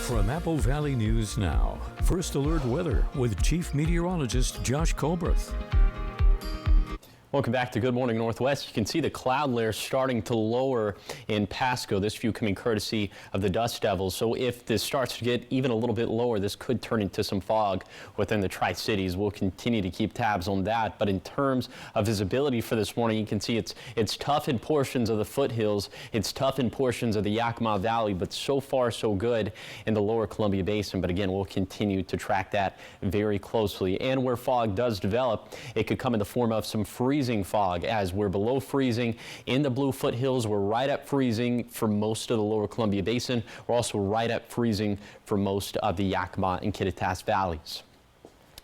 From Apple Valley News Now, First Alert Weather with Chief Meteorologist Josh Colbreth. Welcome back to Good Morning Northwest. You can see the cloud layer starting to lower in Pasco. This view coming courtesy of the dust devils. So if this starts to get even a little bit lower, this could turn into some fog within the Tri-Cities. We'll continue to keep tabs on that. But in terms of visibility for this morning, you can see it's tough in portions of the foothills. It's tough in portions of the Yakima Valley, but so far so good in the lower Columbia Basin. But again, we'll continue to track that very closely. And where fog does develop, it could come in the form of some freezing fog. As we're below freezing in the blue foothills, we're right at freezing for most of the lower Columbia Basin. We're also right at freezing for most of the Yakima and Kittitas valleys.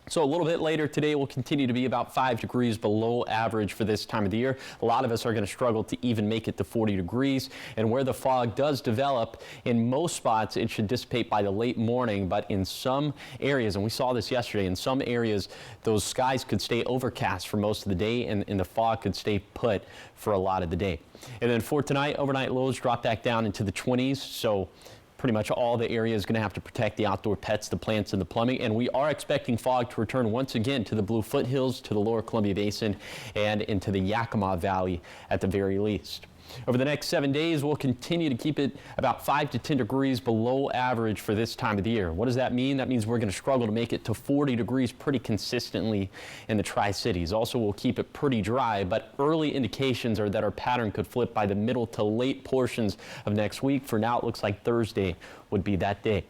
So a little bit later today, we'll continue to be about 5 degrees below average for this time of the year. A lot of us are going to struggle to even make it to 40 degrees. And where the fog does develop, in most spots, it should dissipate by the late morning. But in some areas, and we saw this yesterday, in some areas, those skies could stay overcast for most of the day, and the fog could stay put for a lot of the day. And then for tonight, overnight lows drop back down into the 20s. So pretty much all the area is going to have to protect the outdoor pets, the plants, and the plumbing. And we are expecting fog to return once again to the blue foothills, to the lower Columbia Basin, and into the Yakima Valley at the very least. Over the next 7 days, we'll continue to keep it about 5 to 10 degrees below average for this time of the year. What does that mean? That means we're going to struggle to make it to 40 degrees pretty consistently in the Tri-Cities. Also, we'll keep it pretty dry, but early indications are that our pattern could flip by the middle to late portions of next week. For now, it looks like Thursday would be that day.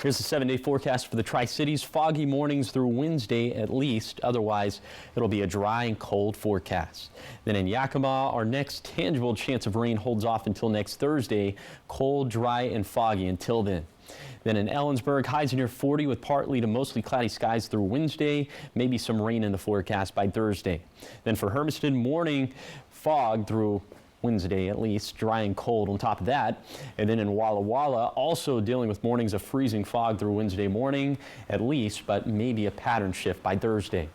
Here's the 7-day forecast for the Tri-Cities. Foggy mornings through Wednesday at least. Otherwise, it'll be a dry and cold forecast. Then in Yakima, our next tangible chance of rain holds off until next Thursday. Cold, dry, and foggy until then. Then in Ellensburg, highs near 40 with partly to mostly cloudy skies through Wednesday. Maybe some rain in the forecast by Thursday. Then for Hermiston, morning fog through Wednesday at least, dry and cold on top of that. And then in Walla Walla, also dealing with mornings of freezing fog through Wednesday morning at least, but maybe a pattern shift by Thursday.